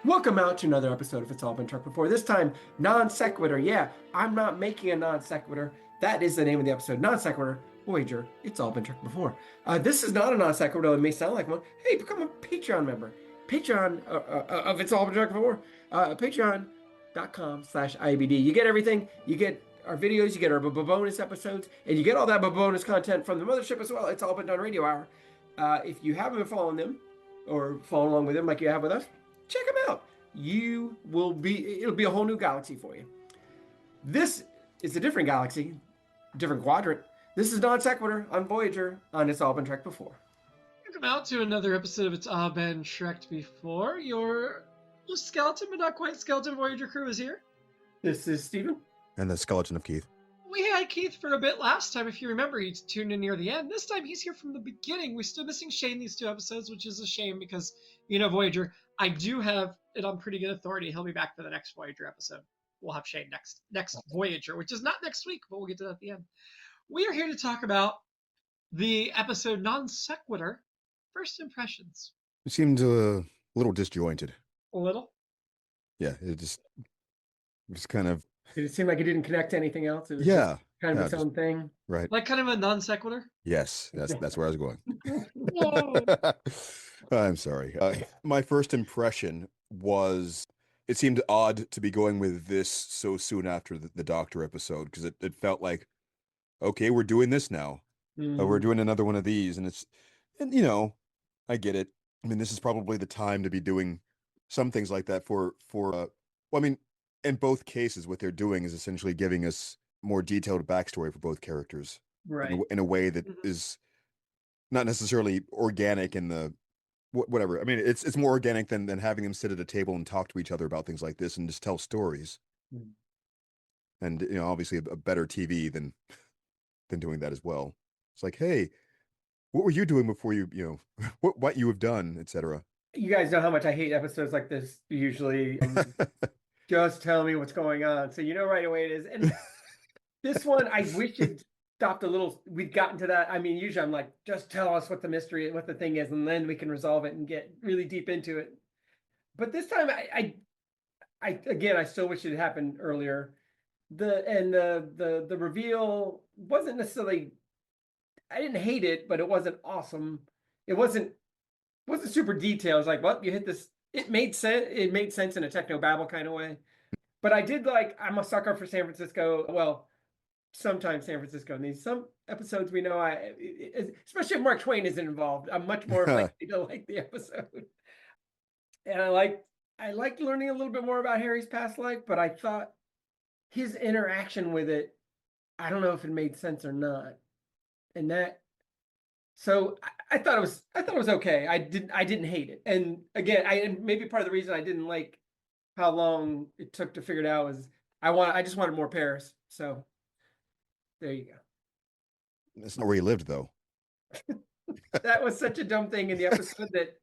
Welcome out to another episode of It's All Been Trucked Before. This time, non sequitur. Yeah, I'm not making a non sequitur. That is the name of the episode. Non sequitur. Voyager. It's all been trucked before. This is not a non sequitur. It may sound like one. Hey, become a Patreon member. Patreon of It's All Been Trucked Before. Patreon.com/IBD. You get everything. You get our videos. You get our bonus episodes, and you get all that bonus content from the mothership as well. It's all been done radio hour. If you haven't been following them or following along with them like you have with us, check them out. It'll be a whole new galaxy for you. This is a different galaxy, different quadrant. This is Non Sequitur on Voyager on It's All Been Trekked Before. Welcome out to another episode of It's All Been Trekked Before. Your skeleton, but not quite skeleton Voyager crew is here. This is Steven. And the skeleton of Keith. We had Keith for a bit last time. If you remember, he tuned in near the end. This time he's here from the beginning. We're still missing Shane these two episodes, which is a shame because, Voyager, I do have it on pretty good authority. He'll be back for the next Voyager episode. We'll have Shane next Voyager, which is not next week, but we'll get to that at the end. We are here to talk about the episode Non Sequitur, First Impressions. It seemed a little disjointed. A little? Yeah, it just kind of... Did it seem like it didn't connect to anything else? It was kind of its own thing. Right. Like kind of a non sequitur? Yes, that's where I was going. Whoa. I'm sorry. My first impression was it seemed odd to be going with this so soon after the Doctor episode, because it felt like, okay, we're doing this now. We're doing another one of these, and I get it. I mean, this is probably the time to be doing some things like that in both cases, what they're doing is essentially giving us more detailed backstory for both characters, right? In a way that is not necessarily organic in the whatever. I mean, it's more organic than having them sit at a table and talk to each other about things like this and just tell stories. And obviously a better TV than doing that as well. It's like, hey, what were you doing before you what you have done, etc. You guys know how much I hate episodes like this. Usually, just tell me what's going on, so you know right away it is. And this one, I wish it stopped a little. We'd gotten to that. I mean, usually I'm like, just tell us what the thing is, and then we can resolve it and get really deep into it. But this time, I still wish it had happened earlier. The reveal wasn't necessarily. I didn't hate it, but it wasn't awesome. It wasn't super detailed. It's like, well, you hit this. It made sense. It made sense in a techno babble kind of way. But I did I'm a sucker for San Francisco. Well, sometimes San Francisco needs some episodes. We know especially if Mark Twain isn't involved, I'm much more likely to like the episode. And I liked learning a little bit more about Harry's past life, but I thought his interaction with it, I don't know if it made sense or not. And so I thought it was okay. I didn't hate it. And again, maybe part of the reason I didn't like how long it took to figure it out was I just wanted more Paris. So there you go. That's not where you lived, though. That was such a dumb thing in the episode that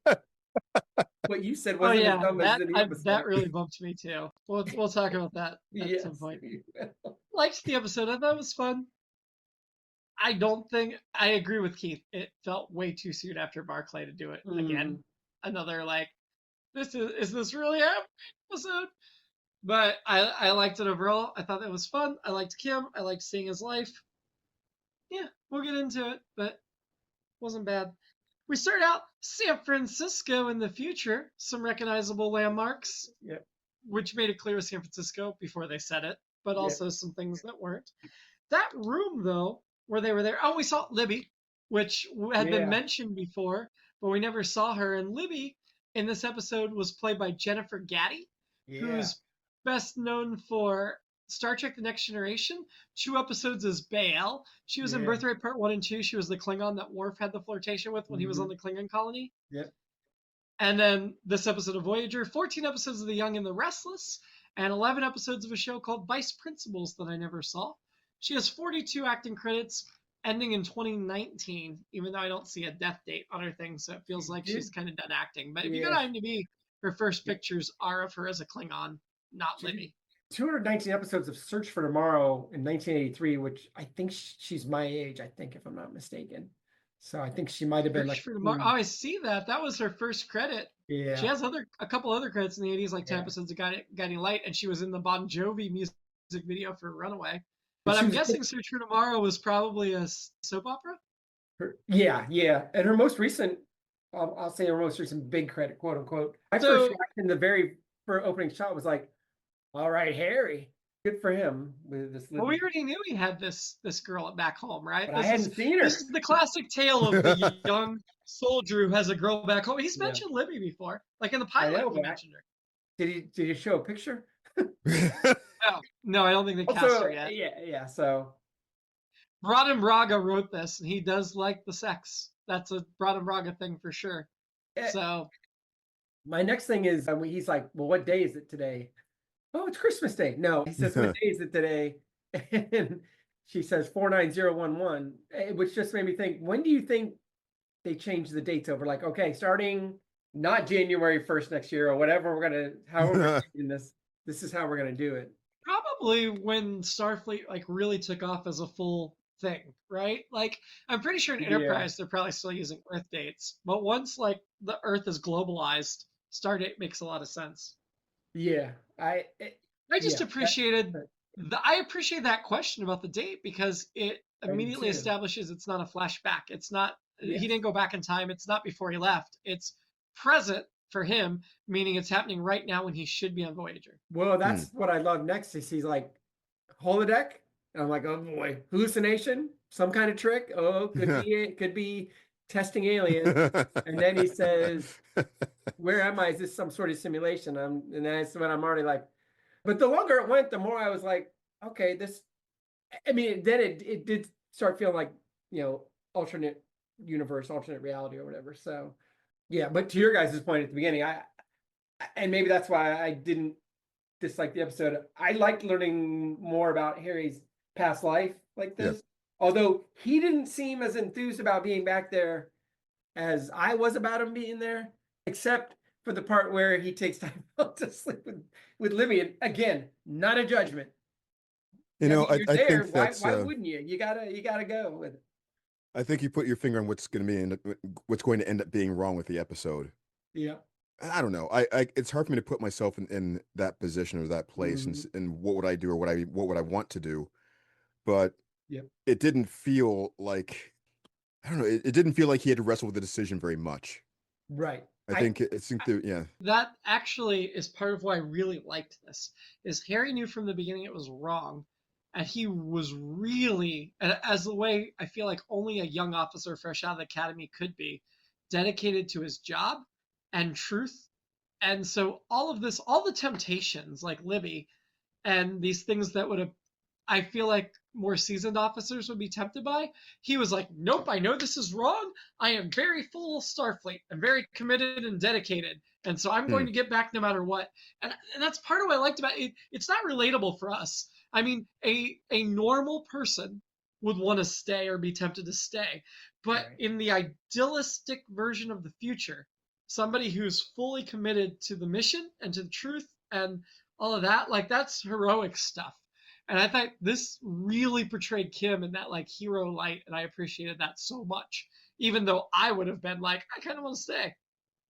what you said wasn't as dumb as in the episode. That really bumped me too. We'll talk about that at some point. Liked the episode. I thought it was fun. I don't think I agree with Keith. It felt way too soon after Barclay to do it again. Another is this really happening episode? But I liked it overall. I thought it was fun. I liked Kim. I liked seeing his life. Yeah, we'll get into it, but it wasn't bad. We start out San Francisco in the future. Some recognizable landmarks, which made it clear was San Francisco before they said it, but also some things that weren't. That room, though, where they were there. Oh, we saw Libby, which had been mentioned before, but we never saw her. And Libby in this episode was played by Jennifer Gaddy, who's best known for Star Trek The Next Generation, 2 episodes as Bael. She was in Birthright Part 1 and 2. She was the Klingon that Worf had the flirtation with when he was on the Klingon colony. Yep. And then this episode of Voyager, 14 episodes of The Young and the Restless, and 11 episodes of a show called Vice Principals that I never saw. She has 42 acting credits, ending in 2019, even though I don't see a death date on her thing, so it feels like she's kind of done acting. But if you go to IMDb, her first pictures are of her as a Klingon, not Libby. 219 episodes of Search for Tomorrow in 1983, which I think she's my age, if I'm not mistaken. So I think she might have been Search like, for Tomorrow. Oh, I see that. That was her first credit. yeah. She has a couple other credits in the 80s, like 10 Yeah. episodes of Guiding Light, and she was in the Bon Jovi music video for Runaway. But I'm guessing Search for Tomorrow was probably a soap opera? Yeah. And her most recent, I'll say her most recent big credit, quote unquote. My first reaction, the very first opening shot was like, all right, Harry. Good for him with this. Well, we already knew he had this girl back home, right? But I hadn't seen her. This is the classic tale of the young soldier who has a girl back home. He's mentioned Libby before, like in the pilot. He mentioned her. Did he show a picture? No, I don't think they cast her yet. Yeah. So Braden Braga wrote this, and he does like the sex. That's a Braden Braga thing for sure. So my next thing is he's like, well, what day is it today? Oh, it's Christmas Day. No, he says, what day is it today? And she says 49011, which just made me think, when do you think they change the dates over? Like, okay, starting not January 1st next year or whatever however we're this is how we're going to do it. Probably when Starfleet like really took off as a full thing, right? Like, I'm pretty sure in Enterprise they're probably still using Earth dates, but once like the Earth is globalized, Stardate makes a lot of sense. Yeah, I just appreciated I appreciate that question about the date because it immediately establishes it's not a flashback. It's not he didn't go back in time. It's not before he left. It's present for him, meaning it's happening right now when he should be on Voyager. Well, that's what I love next is he's like, holodeck. And I'm like, oh boy, hallucination, some kind of trick. Oh, could be testing aliens. And then he says, where am I? Is this some sort of simulation? And that's when I'm already like, but the longer it went, the more I was like, okay, then it did start feeling like, alternate universe, alternate reality or whatever. So yeah, but to your guys' point at the beginning, and maybe that's why I didn't dislike the episode. I liked learning more about Harry's past life like this. Yeah. Although he didn't seem as enthused about being back there as I was about him being there, except for the part where he takes time out to sleep with Libby. And again, not a judgment. I think that's why wouldn't you? You gotta go with it. I think you put your finger on what's going to end up being wrong with the episode. Yeah. I don't know. It's hard for me to put myself in that position or that place and what would I do or what would I want to do. But it didn't feel like, I don't know. It didn't feel like he had to wrestle with the decision very much. Right. That actually is part of why I really liked this. Is Harry knew from the beginning it was wrong, and he was really, as the way I feel like only a young officer fresh out of the academy could be, dedicated to his job and truth. And so all of this, all the temptations like Libby, and these things that would have, I feel like more seasoned officers would be tempted by. He was like, nope, I know this is wrong. I am very full Starfleet. I'm very committed and dedicated. And so I'm going to get back no matter what. And that's part of what I liked about it. It's not relatable for us. I mean, a normal person would want to stay or be tempted to stay. But in the idealistic version of the future, somebody who's fully committed to the mission and to the truth and all of that, like that's heroic stuff. And I thought this really portrayed Kim in that like hero light, and I appreciated that so much. Even though I would have been like, I kind of want to stay.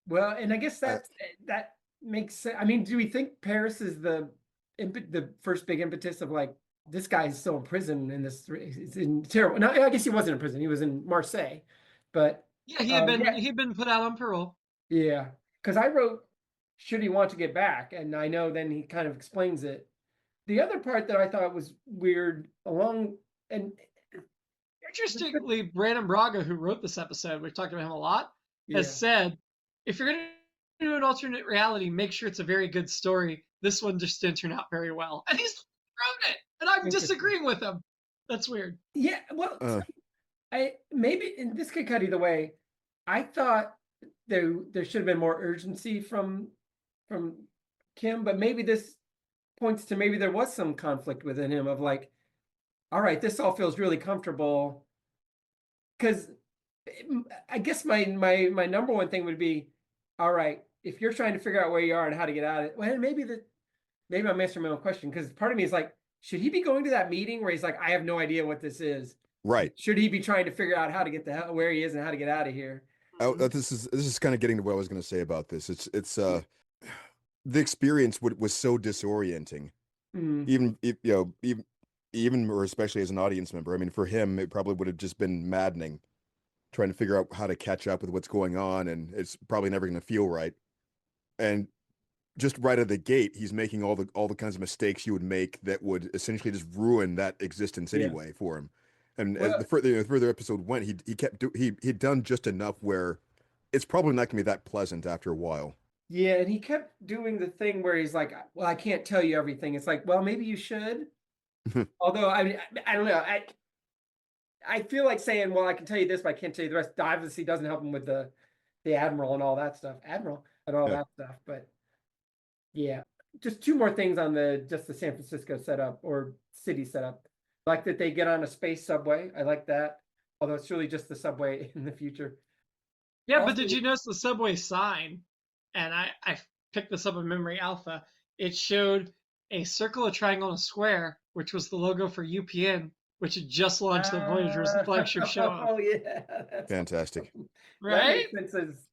Well, and I guess that makes sense. I mean, do we think Paris is the first big impetus of like this guy's still in prison and it's in terrible? No, I guess he wasn't in prison. He was in Marseille, but yeah, he'd been put out on parole. Yeah, because I wrote, should he want to get back? And I know then he kind of explains it. The other part that I thought was weird interestingly, Brandon Braga, who wrote this episode, we've talked about him a lot, has said, if you're going to do an alternate reality, make sure it's a very good story. This one just didn't turn out very well. And he's wrote it, and I'm disagreeing with him. That's weird. Yeah, well, and this could cut either way. I thought there should have been more urgency from Kim, but maybe this points to maybe there was some conflict within him of like, all right, this all feels really comfortable. Because I guess my number one thing would be, all right, if you're trying to figure out where you are and how to get out of it, well, maybe I'm answering my own question, because part of me is like, should he be going to that meeting where he's like, I have no idea what this is? Right. Should he be trying to figure out how to get where he is and how to get out of here? This is kind of getting to what I was going to say about this. It's the experience was so disorienting. Even even or especially as an audience member. I mean, for him, it probably would have just been maddening trying to figure out how to catch up with what's going on, and it's probably never going to feel right. And just right out of the gate, he's making all the kinds of mistakes you would make that would essentially just ruin that existence anyway for him. And as the further episode went, he'd done just enough where it's probably not gonna be that pleasant after a while. Yeah, and he kept doing the thing where he's like, "Well, I can't tell you everything." It's like, well, maybe you should. Although I don't know. I feel like saying, "Well, I can tell you this, but I can't tell you the rest." Obviously, doesn't help him with the admiral and all that stuff, that stuff. But yeah, just two more things on the San Francisco setup or city setup. I like that they get on a space subway. I like that, although it's really just the subway in the future. Yeah, but did you notice the subway sign? And I picked this up in Memory Alpha. It showed a circle, a triangle, and a square, which was the logo for UPN, which had just launched the Voyager's flagship show. Oh yeah, that's fantastic, awesome. Right?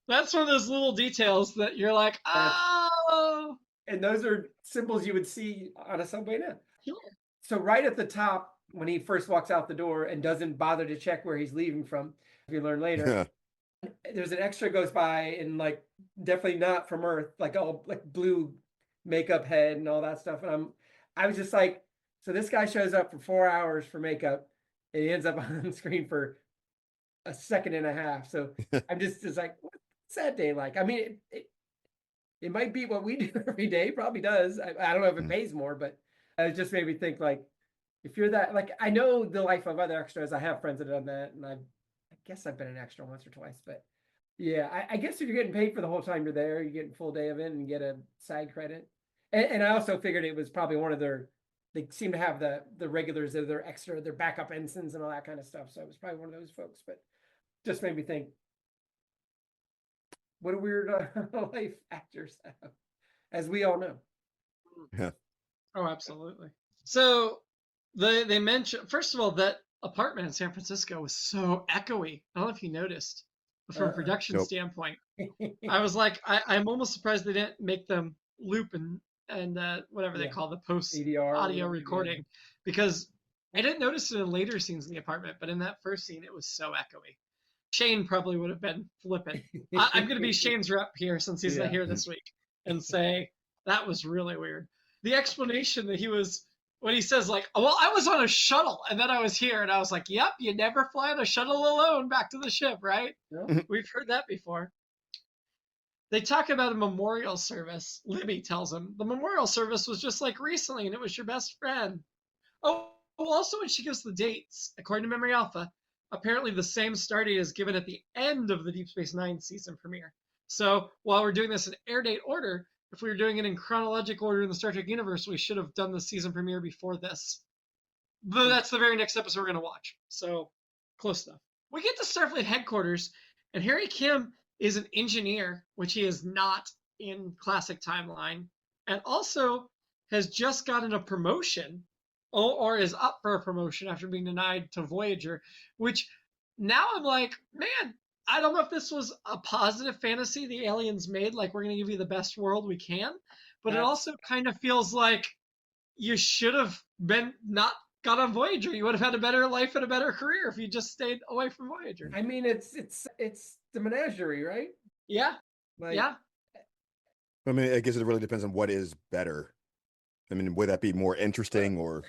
That's one of those little details that you're like, oh. And those are symbols you would see on a subway now. Sure. So right at the top, when he first walks out the door and doesn't bother to check where he's leaving from, if you learn later, there's an extra goes by and like definitely not from Earth, like all like blue makeup head and all that stuff. And I was just like, so this guy shows up for 4 hours for makeup and he ends up on the screen for a second and a half. So I'm just like, what's that day like? I mean, it might be what we do every day, probably does. I don't know if it pays more, but it just made me think like, if you're that, like, I know the life of other extras. I have friends that have done that, and I guess I've been an extra once or twice, but yeah, I guess if you're getting paid for the whole time you're there, you're getting full day of it and get a side credit. And I also figured it was probably one of they seem to have the regulars that are their extra, their backup ensigns and all that kind of stuff. So it was probably one of those folks, but just made me think, what a weird life actors have, as we all know. Yeah. Oh, absolutely. So they mentioned, first of all, that apartment in San Francisco was so echoey. I don't know if you noticed from a production standpoint. I was like, I'm almost surprised they didn't make them loop and whatever they call the post audio recording, because I didn't notice it in later scenes in the apartment, but in that first scene, it was so echoey. Shane probably would have been flippant. I'm going to be Shane's rep here since he's not here this week and say that was really weird. The explanation that when he says like, well, I was on a shuttle and then I was here, and I was like, yep, you never fly on a shuttle alone back to the ship, right? Yeah. We've heard that before. They talk about a memorial service. Libby tells him the memorial service was just like recently and it was your best friend. Oh, well, also when she gives the dates, according to Memory Alpha, apparently the same start date is given at the end of the Deep Space Nine season premiere. So while we're doing this in air date order, if we were doing it in chronological order in the Star Trek universe, we should have done the season premiere before this. But that's the very next episode we're going to watch. So close enough. We get to Starfleet headquarters, and Harry Kim is an engineer, which he is not in classic timeline, and also has just gotten a promotion, or is up for a promotion after being denied to Voyager, which now I'm like, man, I don't know if this was a positive fantasy the aliens made, like we're going to give you the best world we can, but it also kind of feels like you should have been not got on Voyager. You would have had a better life and a better career if you just stayed away from Voyager. I mean, it's the menagerie, right? Yeah. Yeah. I mean, I guess it really depends on what is better. I mean, would that be more interesting or,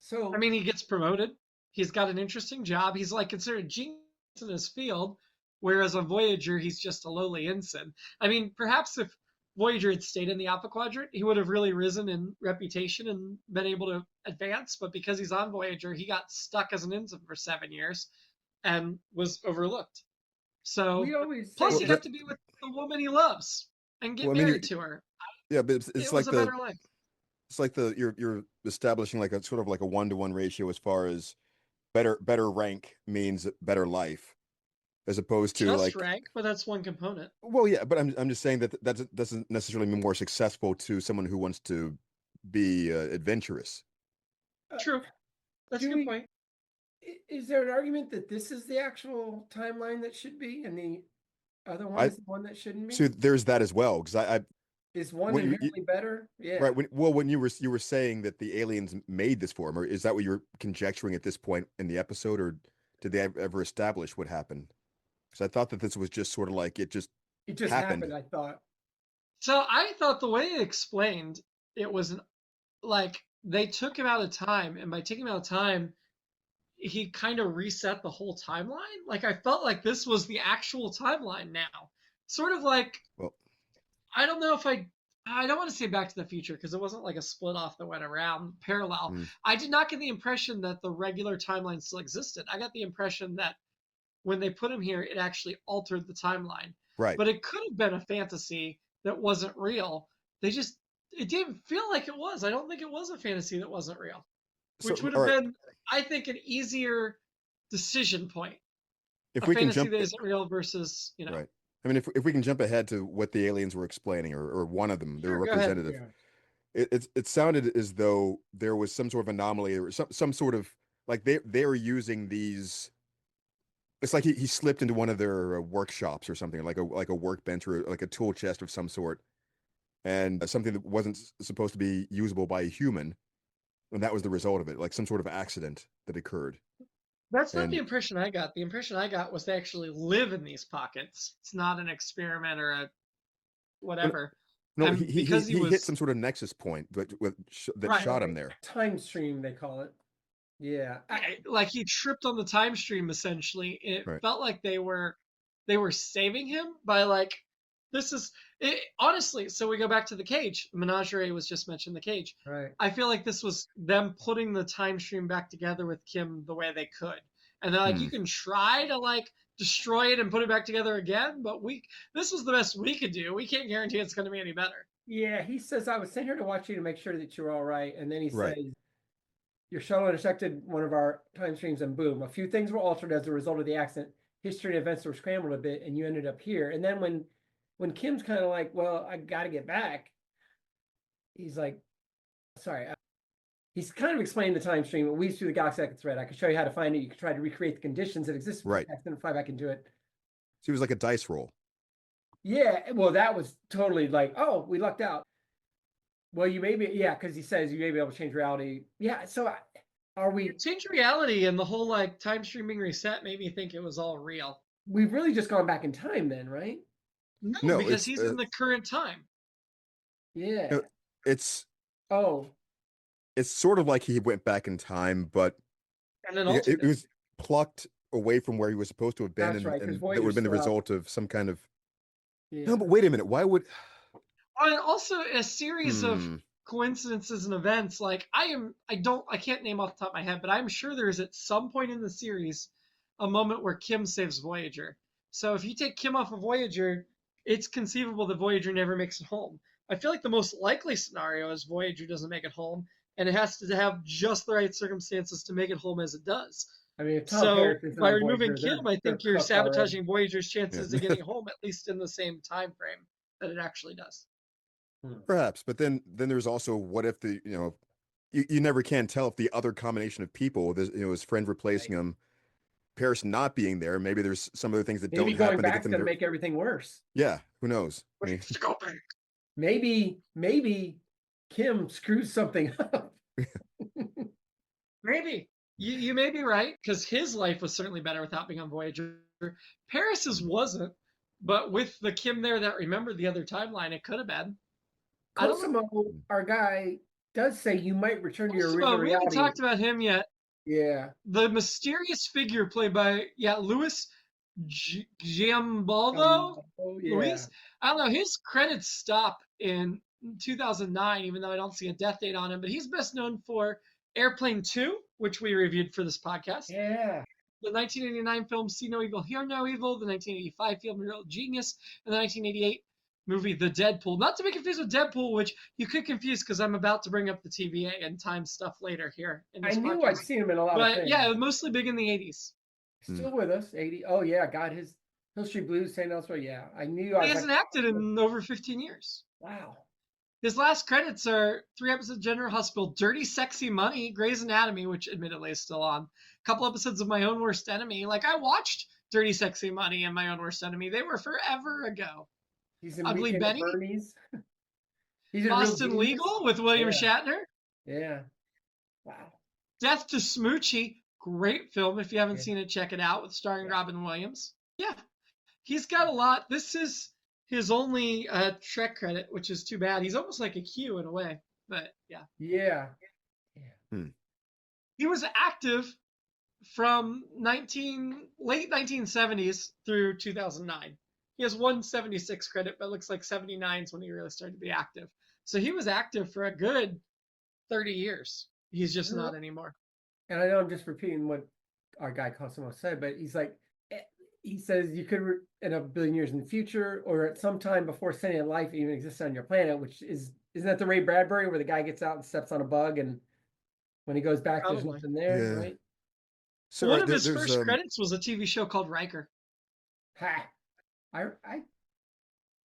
So, I mean, he gets promoted. He's got an interesting job. He's like considered a genius in his field, whereas on Voyager, he's just a lowly ensign. I mean, perhaps if Voyager had stayed in the Alpha Quadrant, he would have really risen in reputation and been able to advance. But because he's on Voyager, he got stuck as an ensign for 7 years and was overlooked. So, plus he'd have to be with the woman he loves and get married to her. Yeah, but it's like a better life. It's like you're establishing like a sort of like a 1-to-1 ratio as far as better rank means better life, as opposed to just rank, but that's one component. Well, yeah, but I'm just saying that doesn't necessarily mean more successful to someone who wants to be adventurous. True, that's a good point. Is there an argument that this is the actual timeline that should be, and the other one is the one that shouldn't be? So there's that as well, because I Is one when inherently better? Yeah. right when you were saying that the aliens made this form, or is that what you're conjecturing at this point in the episode, or did they ever establish what happened? Because I thought that this was just sort of like it just happened. I thought. So I thought the way it explained it was like they took him out of time, and by taking him out of time, he kind of reset the whole timeline. Like I felt like this was the actual timeline now. Sort of like, well, I don't know if I don't want to say Back to the Future because it wasn't like a split off that went around parallel. I did not get the impression that the regular timeline still existed. I got the impression that when they put him here, it actually altered the timeline. Right. But it could have been a fantasy that wasn't real. It didn't feel like it was. I don't think it was a fantasy that wasn't real. Which would have been, I think, an easier decision point. If a we can fantasy jump, that isn't real versus, right. I mean, if we can jump ahead to what the aliens were explaining, or one of them, their representative, it sounded as though there was some sort of anomaly or some sort of like they were using these. It's like he slipped into one of their workshops or something, like a workbench or like a tool chest of some sort, and something that wasn't supposed to be usable by a human, and that was the result of it, like some sort of accident that occurred. That's not the impression I got. The impression I got was they actually live in these pockets. It's not an experiment or a whatever. No, he hit some sort of nexus point that shot him there. Time stream, they call it. Yeah. Like he tripped on the time stream, essentially. It felt like they were saving him by like, this is it, honestly. So we go back to the cage. Menagerie was just mentioned, the cage. Right. I feel like this was them putting the time stream back together with Kim the way they could, and they're like, you can try to like destroy it and put it back together again, but this was the best we could do. We can't guarantee it's going to be any better. Yeah, he says, I was sent here to watch you to make sure that you're all right, and then he says, your shuttle intersected one of our time streams, and boom, a few things were altered as a result of the accident. History and events were scrambled a bit, and you ended up here. And then when Kim's kind of like, well, I got to get back, he's like, sorry. He's kind of explaining the time stream. It weaves through the galaxy thread. I could show you how to find it. You could try to recreate the conditions that exist. Right. Then fly back into it. So it was like a dice roll. Yeah. Well, that was totally like, oh, we lucked out. Well, you may be, because he says you may be able to change reality. Yeah. So are we change reality, and the whole like time streaming reset made me think it was all real. We've really just gone back in time then, right? No, because he's in the current time. Yeah. It's sort of like he went back in time, but it was plucked away from where he was supposed to have been, and that would have been the result of some kind of. Yeah. No, but wait a minute. Why would? And also a series of coincidences and events. Like I can't name off the top of my head, but I'm sure there is at some point in the series a moment where Kim saves Voyager. So if you take Kim off of Voyager, it's conceivable that Voyager never makes it home. I feel like the most likely scenario is Voyager doesn't make it home, and it has to have just the right circumstances to make it home as it does. I mean, by removing Kim, I think you're sabotaging Voyager's chances of getting home, at least in the same time frame that it actually does. Perhaps, but then there's also what if you never can tell if the other combination of people, his friend replacing him, Paris not being there, maybe there's some other things that don't happen. Going back's going to make everything worse. Yeah, who knows? I mean, go back. Maybe Kim screws something up. Maybe. You may be right, because his life was certainly better without being on Voyager. Paris's wasn't, but with the Kim there that remembered the other timeline, it could have been. Cosimo, our guy, does say you might return to your original reality. We haven't talked about him yet. Yeah. The mysterious figure played by, Louis Giambaldo? Luis? I don't know. His credits stop in 2009, even though I don't see a death date on him. But he's best known for Airplane 2, which we reviewed for this podcast. Yeah. The 1989 film See No Evil, Hear No Evil. The 1985 film Real Genius. And the 1988 movie The Deadpool. Not to be confused with Deadpool, which you could confuse because I'm about to bring up the TVA and time stuff later here. In this podcast. I'd seen him in a lot of things. Yeah, mostly big in the 80s. Still with us, 80. Oh, yeah, got his Hill Street Blues, St. Elsewhere. Yeah, I knew. He hasn't acted in over 15 years. Wow. His last credits are 3 episodes of General Hospital, Dirty Sexy Money, Grey's Anatomy, which admittedly is still on, a couple episodes of My Own Worst Enemy. Like, I watched Dirty Sexy Money and My Own Worst Enemy. They were forever ago. He's in Ugly Weekend Betty. at Bernie's. He's in Boston Real Genius. Legal with William Shatner. Yeah. Wow. Death to Smoochie. Great film. If you haven't seen it, check it out, with starring Robin Williams. Yeah. He's got a lot. This is his only Trek credit, which is too bad. He's almost like a Q in a way, but yeah. Yeah. He was active from late 1970s through 2009. He has 176 credit, but it looks like 79 is when he really started to be active. So he was active for a good 30 years. He's just not anymore. And I know I'm just repeating what our guy Cosimo said, but he's like, he says you could, in a billion years in the future, or at some time before sentient life even exists on your planet, which isn't that the Ray Bradbury where the guy gets out and steps on a bug, and when he goes back, there's nothing there, right? So one of his first credits was a TV show called Riker. Ha! I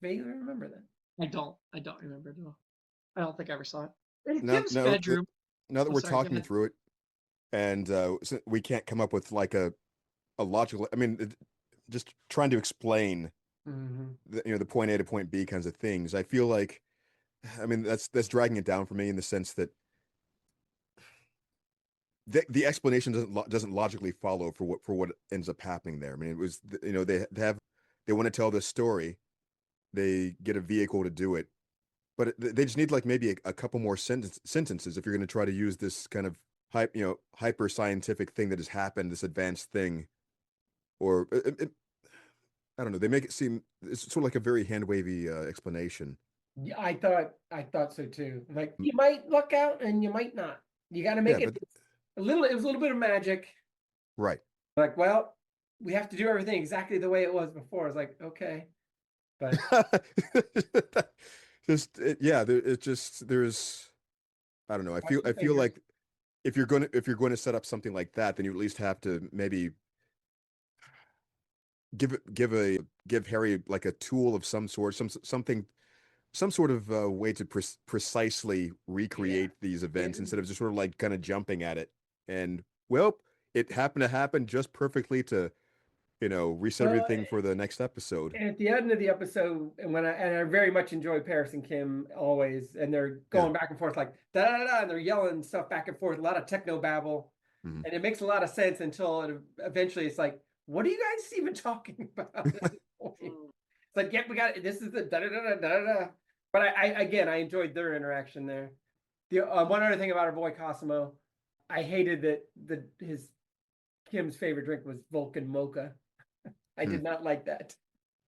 vaguely remember that. I don't remember it at all. I don't think I ever saw it. In Now Kim's bedroom. Now that we're talking through it, and we can't come up with like a logical. I mean, just trying to explain, the point A to point B kinds of things. I feel like, I mean, that's dragging it down for me in the sense that the explanation doesn't logically follow for what ends up happening there. I mean, it was, they want to tell this story, they get a vehicle to do it, but they just need like maybe a couple more sentences if you're going to try to use this kind of hyper scientific thing that has happened, this advanced thing, or I don't know. They make it seem it's sort of like a very hand wavy explanation. Yeah, I thought so too. Like, you might luck out and you might not. You got to make it a little. It was a little bit of magic, right? Like, well, we have to do everything exactly the way it was before. I was like, okay, but there's, I don't know. I feel like if you're going to set up something like that, then you at least have to maybe give Harry like a tool of some sort, some sort of way to precisely recreate these events instead of just sort of like kind of jumping at it. And well, it happened to happen just perfectly to, reset everything for the next episode. And at the end of the episode, and I very much enjoy Paris and Kim always, and they're going back and forth like da da da, and they're yelling stuff back and forth, a lot of techno babble, and it makes a lot of sense until eventually it's like, what are you guys even talking about? It's like, we got it. This is the da da da da da. But I enjoyed their interaction there. The one other thing about our boy Cosimo, I hated that his Kim's favorite drink was Vulcan Mocha. I did not like that.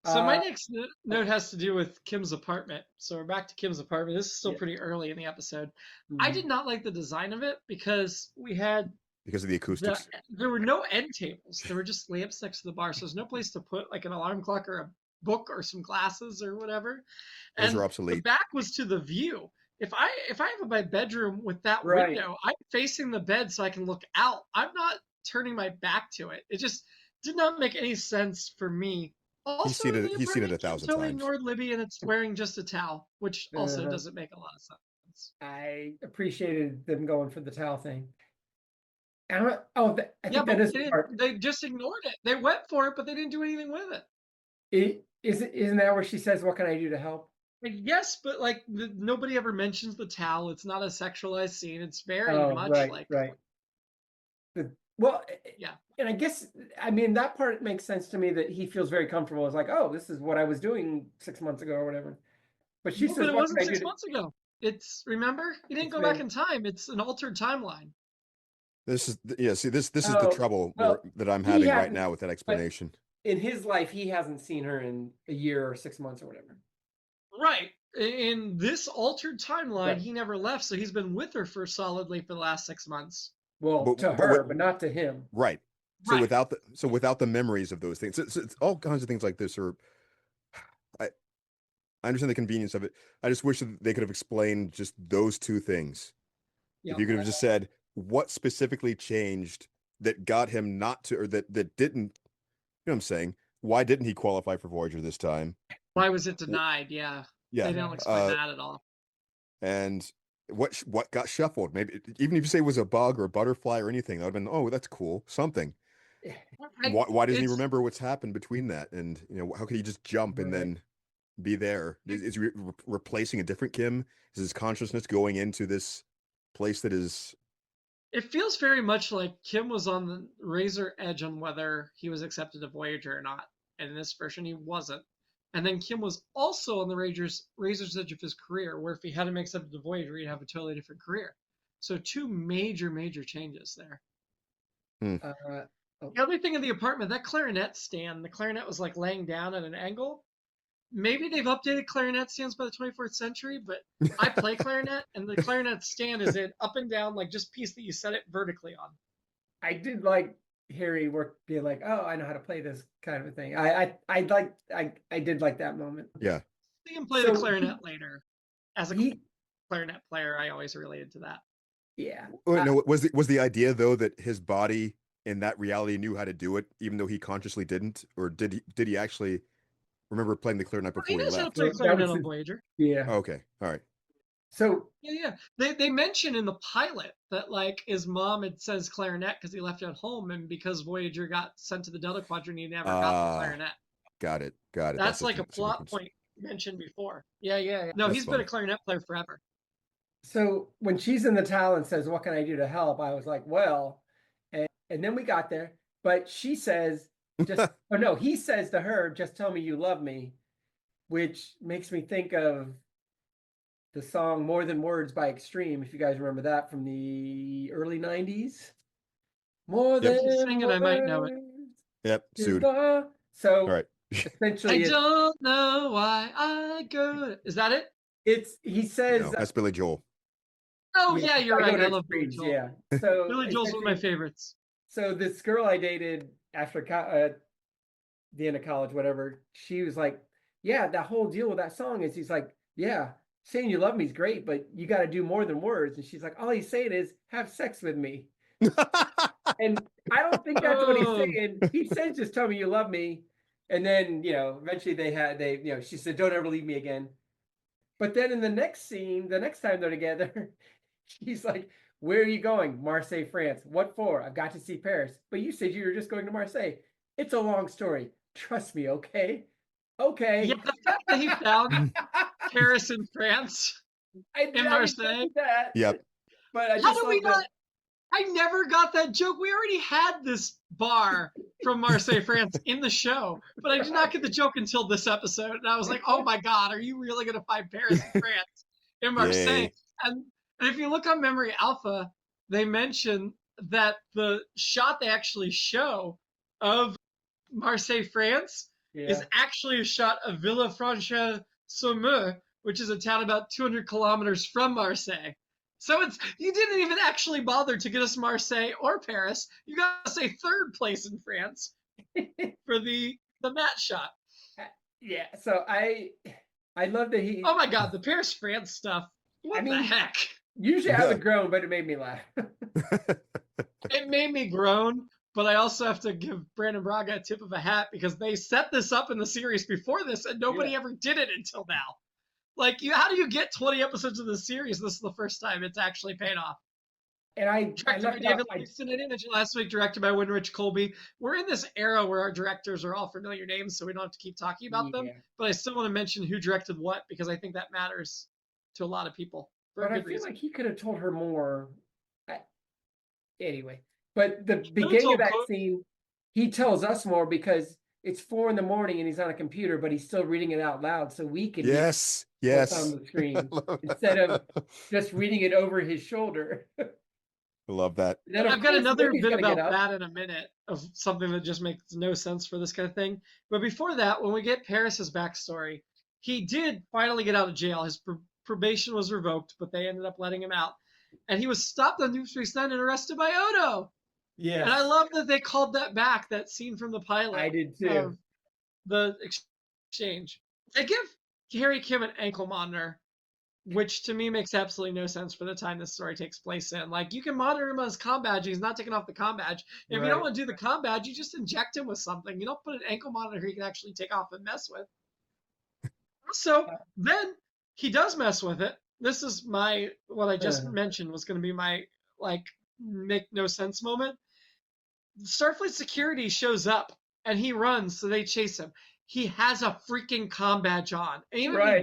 So my next note has to do with Kim's apartment. So we're back to Kim's apartment. This is still pretty early in the episode. I did not like the design of it because of the acoustics. There were no end tables. There were just lamps next to the bar. So there's no place to put like an alarm clock or a book or some glasses or whatever. Those are obsolete. The back was to the view. If I have my bedroom with that window, I'm facing the bed so I can look out. I'm not turning my back to it. It just did not make any sense for me. Also, he's seen it 1,000 totally times. ignored Libby, and it's wearing just a towel, which also doesn't make a lot of sense. I appreciated them going for the towel thing. I think that is the part. They just ignored it. They went for it, but they didn't do anything with it. Isn't that where she says, "What can I do to help?" Yes, but like nobody ever mentions the towel. It's not a sexualized scene. It's very much right. Well, yeah, and I guess that part makes sense to me that he feels very comfortable. It's like, oh, this is what I was doing 6 months ago or whatever. But she says, but it wasn't 6 months ago. Remember, he didn't go back in time. It's an altered timeline. This is the trouble that I'm having right now with that explanation. In his life, he hasn't seen her in a year or 6 months or whatever. Right. In this altered timeline, he never left, so he's been with her for the last 6 months. Well, to her, but not to him. Right. So without the memories of those things, it's all kinds of things like this. Or I understand the convenience of it. I just wish that they could have explained just those two things. If you could have just said what specifically changed that got him not to, or that didn't. You know what I'm saying? Why didn't he qualify for Voyager this time? Why was it denied? Yeah. They don't explain that at all. And what got shuffled? Maybe even if you say it was a bug or a butterfly or anything, that would have been, oh, that's cool, something. Why doesn't he remember what's happened between that? And how could he just jump and then be there? Is he replacing a different Kim? Is his consciousness going into this place that is? It feels very much like Kim was on the razor edge on whether he was accepted to Voyager or not. And in this version, he wasn't. And then Kim was also on the razor's edge of his career, where if he hadn't been accepted to Voyager, he'd have a totally different career. So two major changes there. The other thing in the apartment, that clarinet stand, the clarinet was like laying down at an angle. Maybe they've updated clarinet stands by the 24th century, but I play clarinet, and the clarinet stand is an up and down, like just piece that you set it vertically on. I did like Harry be like, oh, I know how to play this kind of a thing. I did like that moment. Yeah. See him play the clarinet later. As a clarinet player, I always related to that. Yeah. No, was the idea though that his body in that reality knew how to do it, even though he consciously didn't, or did he actually remember playing the clarinet before he left? He knows how to play clarinet on Voyager. Yeah. Okay. All right. So yeah. They mention in the pilot that like his mom had says clarinet because he left it at home, and because Voyager got sent to the Delta Quadrant, he never got the clarinet. Got it. That's like a plot point mentioned before. Yeah. No, he's been a clarinet player forever. So when she's in the towel and says, "What can I do to help?" I was like, "Well," and then we got there, but she says, "Just," oh no, he says to her, "Just tell me you love me," which makes me think of the song "More Than Words" by Extreme, if you guys remember that from the early '90s. More than sing it, I might know it. Yep, sued. So all right. Essentially, I don't know why I go. Is that it? He says no, that's Billy Joel. Oh yeah, you're right. I love Billy Joel. Yeah, so Billy Joel's one of my favorites. So this girl I dated after the end of college, whatever, she was like, "Yeah, that whole deal with that song is," he's like, "Yeah, saying you love me is great, but you got to do more than words." And she's like, "All he's saying is have sex with me." And I don't think that's what he's saying. He says, "Just tell me you love me." And then, eventually she said, "Don't ever leave me again." But then in the next scene, the next time they're together, she's like, "Where are you going?" "Marseille, France." "What for?" "I've got to see Paris." "But you said you were just going to Marseille." "It's a long story. Trust me, okay?" "Okay." Yeah, the fact that he found Paris and France in Marseille. Yep. But how do we not? I never got that joke. We already had this bar from Marseille, France in the show, but I did not get the joke until this episode. And I was like, oh my God, are you really going to find Paris and France in Marseille? And if you look on Memory Alpha, they mention that the shot they actually show of Marseille, France is actually a shot of Villefranche-sur-Mer, which is a town about 200 kilometers from Marseille. So you didn't even actually bother to get us Marseille or Paris. You got to say third place in France for the matte shot. Yeah, so I love that he. Oh my God, the Paris France stuff. What the heck? Usually I haven't grown, but it made me laugh. It made me groan, but I also have to give Brandon Braga a tip of a hat because they set this up in the series before this, and nobody ever did it until now. Like, how do you get 20 episodes of the series? This is the first time it's actually paid off. And directed by David Livingston, I didn't mention last week, directed by Winrich Colby. We're in this era where our directors are all familiar names, so we don't have to keep talking about them. But I still want to mention who directed what, because I think that matters to a lot of people. But I feel like he could have told her more. Anyway, but the beginning of that scene, he tells us more because it's 4 a.m. and he's on a computer, but he's still reading it out loud, so we can yes on the screen instead of just reading it over his shoulder. I love that. I've got another bit about that in a minute of something that just makes no sense for this kind of thing. But before that, when we get Paris's backstory, he did finally get out of jail. His probation was revoked, but they ended up letting him out. And he was stopped on Deep Space Nine and arrested by Odo. Yeah. And I love that they called that back, that scene from the pilot. I did too. The exchange. They give Harry Kim an ankle monitor, which to me makes absolutely no sense for the time this story takes place in. Like, you can monitor him on his comm badge. He's not taking off the comm badge. If you don't want to do the comm badge, you just inject him with something. You don't put an ankle monitor he can actually take off and mess with. So then he does mess with it, this is what I just mentioned was going to be my like make no sense moment. Starfleet security shows up and he runs, so they chase him. He has a freaking comm badge on, and even if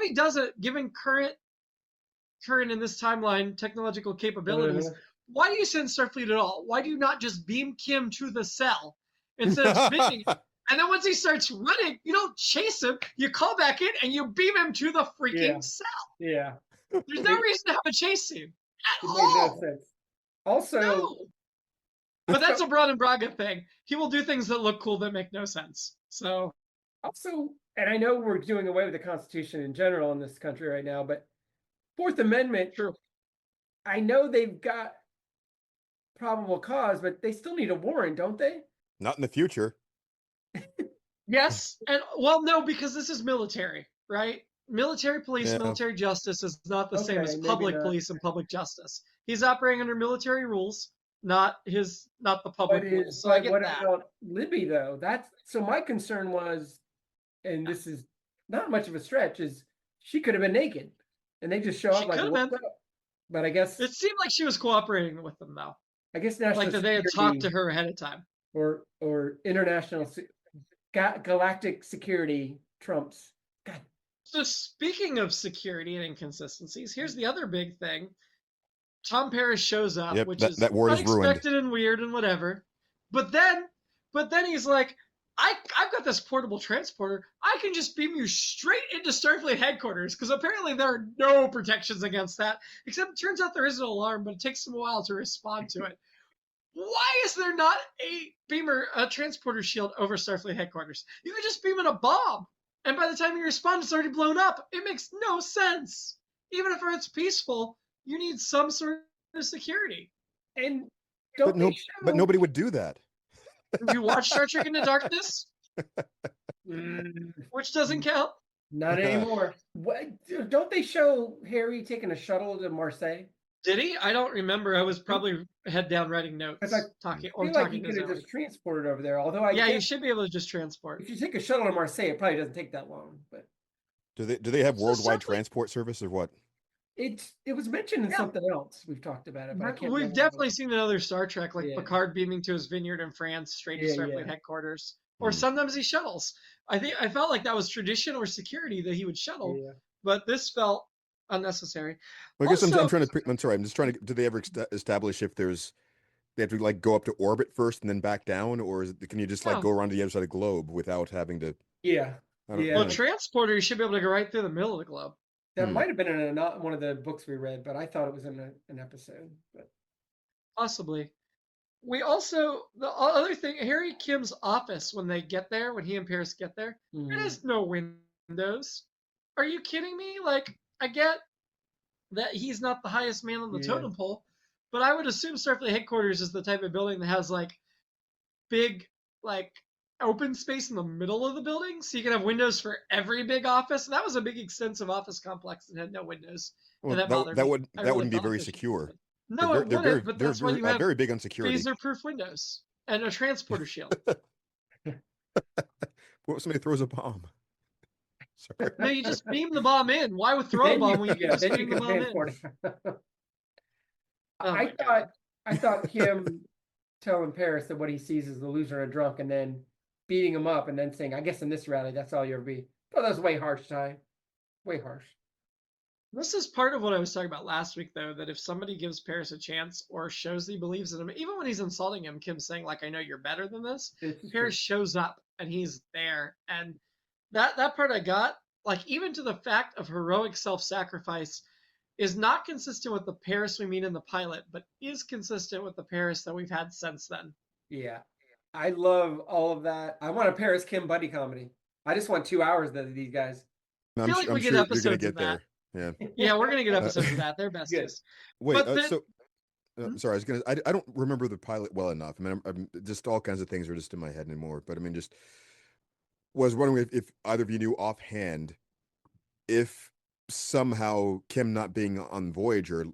he doesn't, given current in this timeline technological capabilities, why do you send Starfleet at all? Why do you not just beam Kim to the cell instead of spinning him? And then once he starts running, you don't chase him. You call back in and you beam him to the freaking cell. Yeah. There's no reason to have a chase scene at all. No sense. Also, no. But that's a Braun and Braga thing. He will do things that look cool that make no sense. So. Also, and I know we're doing away with the Constitution in general in this country right now, but Fourth Amendment. True. I know they've got probable cause, but they still need a warrant, don't they? Not in the future. Yes, and well, no, because this is military, right? Military police, military justice is not the same as public police and public justice. He's operating under military rules, not the public rules. So I get that. About Libby though? So my concern was, and this is not much of a stretch, is she could have been naked, and they just show up like, what's up? But I guess it seemed like she was cooperating with them though. I guess national like that they had talked to her ahead of time, or international galactic security trumps. God. So speaking of security and inconsistencies, here's the other big thing. Tom Paris shows up, which is unexpected and weird and whatever. But then he's like, I've got this portable transporter. I can just beam you straight into Starfleet headquarters, because apparently there are no protections against that. Except it turns out there is an alarm, but it takes them a while to respond to it. Why is there not a transporter shield over Starfleet headquarters? You could just beam in a bomb, and by the time you respond, it's already blown up. It makes no sense. Even if it's peaceful, you need some sort of security. And but nobody would do that. You watch Star Trek Into Darkness? Which doesn't count. Not anymore. Don't they show Harry taking a shuttle to Marseille? Did he? I don't remember. I was probably head down writing notes. Talking. You could have just transported over there. Although you should be able to just transport. If you take a shuttle to Marseille, it probably doesn't take that long. But do they have worldwide transport service or what? It was mentioned in something else. We've talked about it. But we've definitely seen another Star Trek, like Picard beaming to his vineyard in France, straight to Starfleet headquarters, or sometimes he shuttles. I felt like that was tradition or security that he would shuttle, but this felt unnecessary. Well, I guess I'm trying to. I'm sorry. I'm just trying to. Do they ever establish if they have to like go up to orbit first and then back down, or can you just like go around to the other side of the globe without having to? Yeah. Well, transporter, you should be able to go right through the middle of the globe. That might have been in one of the books we read, but I thought it was in an episode. But possibly. We also, the other thing, Harry Kim's office, when he and Paris get there, there is no windows. Are you kidding me? Like, I get that he's not the highest man on the totem pole, but I would assume Starfleet headquarters is the type of building that has like big, like open space in the middle of the building, so you can have windows for every big office. And that was a big, extensive office complex that had no windows. Well, that wouldn't be very secure. No, they're that's why you have very big on security. Phaser-proof windows and a transporter shield. What if somebody throws a bomb? Sorry. No, you just beam the bomb in. Why would throw a bomb when you can just beam the bomb in? I thought Kim telling Paris that what he sees is the loser and a drunk, and then beating him up, and then saying, "I guess in this reality, that's all you'll be." Oh, that was way harsh, Ty. Way harsh. This is part of what I was talking about last week, though, that if somebody gives Paris a chance or shows that he believes in him, even when he's insulting him, Kim's saying, like, I know you're better than this, Paris shows up, and he's there. And that part I got, like, even to the fact of heroic self-sacrifice, is not consistent with the Paris we meet in the pilot, but is consistent with the Paris that we've had since then. Yeah. I love all of that. I want a Paris Kim buddy comedy. I just want 2 hours of these guys. I feel like we get episodes of that. Yeah. Yeah, we're gonna get episodes of that. They're besties. Wait, sorry, I don't remember the pilot well enough. I mean, I'm just all kinds of things are just in my head anymore. But I mean, just was wondering if either of you knew offhand if somehow Kim not being on Voyager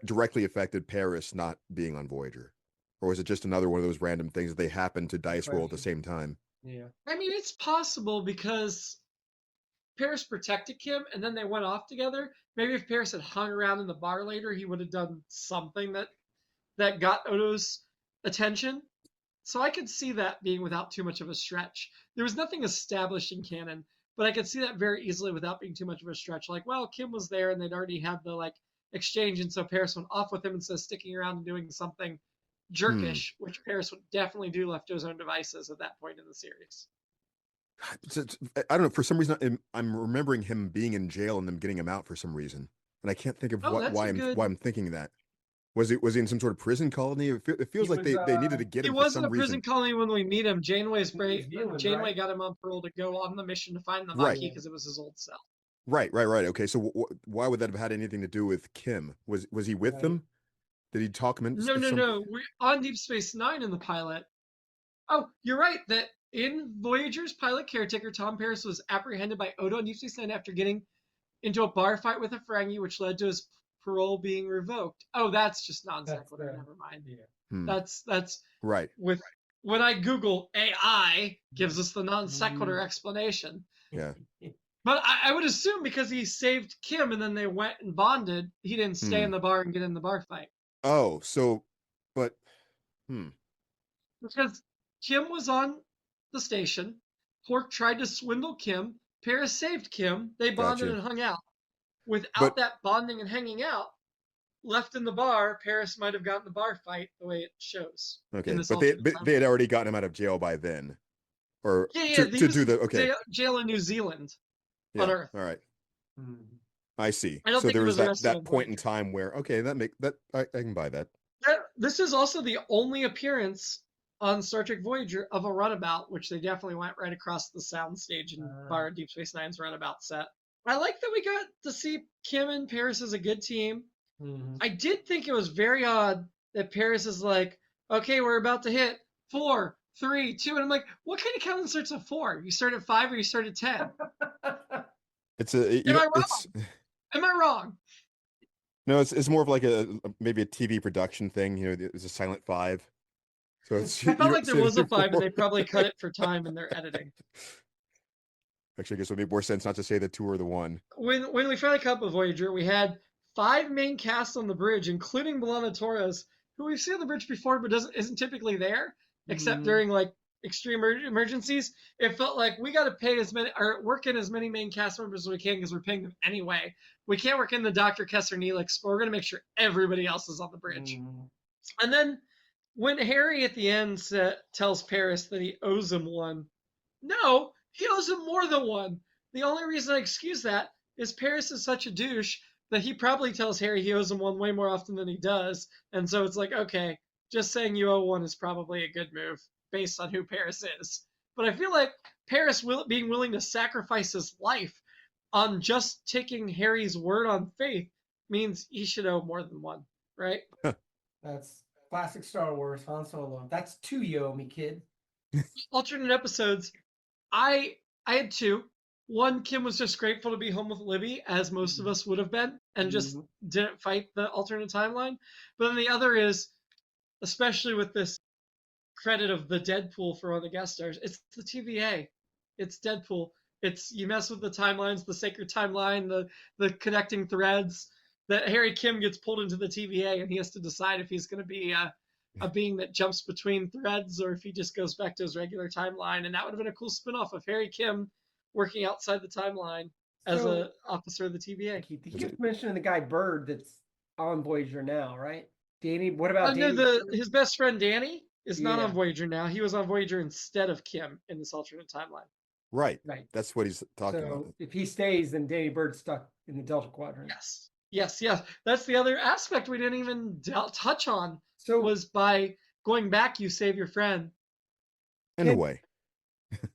directly affected Paris not being on Voyager, or was it just another one of those random things that they happened to dice roll at the same time? Yeah, I mean, it's possible because Paris protected Kim and then they went off together, maybe if Paris had hung around in the bar later, he would have done something that got Odo's attention. So I could see that being without too much of a stretch. There was nothing established in canon, but I could see that very easily without being too much of a stretch. Like, well, Kim was there and they'd already had the like exchange, and so Paris went off with him instead of sticking around and doing something jerkish, which Paris would definitely do left to his own devices at that point in the series. I don't know. For some reason, I'm remembering him being in jail and them getting him out for some reason, and I can't think of why I'm thinking that. Was he in some sort of prison colony? It feels like they needed to get him. He wasn't a prison colony when we meet him. Janeway got him on parole to go on the mission to find the Maquis because it was his old cell. Right. Okay, so why would that have had anything to do with Kim? Was he with them? Did he talk him into? No. We're on Deep Space Nine in the pilot. Oh, you're right. That in Voyager's pilot caretaker, Tom Paris was apprehended by Odo on Deep Space Nine after getting into a bar fight with a Ferengi, which led to his parole being revoked. Oh, that's just non sequitur. Never mind. Yeah. That's right. When I Google AI, gives us the non sequitur explanation. Yeah. But I would assume because he saved Kim and then they went and bonded, he didn't stay in the bar and get in the bar fight. Oh, so, but, Because Kim was on the station, Quark tried to swindle Kim, Paris saved Kim, they bonded and hung out. Without that bonding and hanging out, left in the bar, Paris might have gotten the bar fight the way it shows. Okay, but they had already gotten him out of jail by then. Or to do the, jail in New Zealand. On Earth. All right. I see. I don't think there was that point in time where I can buy that. This is also the only appearance on Star Trek Voyager of a runabout, which they definitely went right across the soundstage in Bar Deep Space Nine's runabout set. I like that we got to see Kim and Paris as a good team. I did think it was very odd that Paris is like, okay, we're about to hit 4, 3, 2, and I'm like, what kind of countdown starts at 4? You start at 5 or you start at 10? Am I wrong? No, it's more of like maybe a TV production thing. It's a silent 5. So I felt like there was a 5, and they probably cut it for time in their editing. Actually, I guess it would make more sense not to say the 2 or the 1. When we finally caught up with Voyager, we had 5 main casts on the bridge, including Milana Torres, who we've seen on the bridge before, but isn't typically there, except during like extreme emergencies. It felt like we got to pay as many or work in as many main cast members as we can because we're paying them anyway. We can't work in the Dr. Kessler Neelix, but we're going to make sure everybody else is on the bridge. And then when Harry at the end tells Paris that he owes him 1, no, he owes him more than 1. The only reason I excuse that is Paris is such a douche that he probably tells Harry he owes him 1 way more often than he does. And so it's like, okay, just saying you owe 1 is probably a good move based on who Paris is. But I feel like Paris being willing to sacrifice his life on just taking Harry's word on faith means he should owe more than 1, right? That's classic Star Wars, Han Solo. That's 2 you owe me, kid. Alternate episodes. I had 2. 1, Kim was just grateful to be home with Libby, as most of us would have been, and just didn't fight the alternate timeline. But then the other is, especially with this credit of the Deadpool for one of the guest stars, it's the TVA. It's Deadpool. It's you mess with the timelines, the sacred timeline, the connecting threads, that Harry Kim gets pulled into the TVA and he has to decide if he's going to be a being that jumps between threads or if he just goes back to his regular timeline. And that would have been a cool spinoff of Harry Kim working outside the timeline as an officer of the TVA. You keep mentioning the guy Bird that's on Voyager now, right? Danny, what about Danny? His best friend Danny is not on Voyager now. He was on Voyager instead of Kim in this alternate timeline. Right. That's what he's talking about. If he stays, then Danny Bird's stuck in the Delta Quadrant. Yes. That's the other aspect we didn't even touch on. Was by going back, you save your friend. In a way.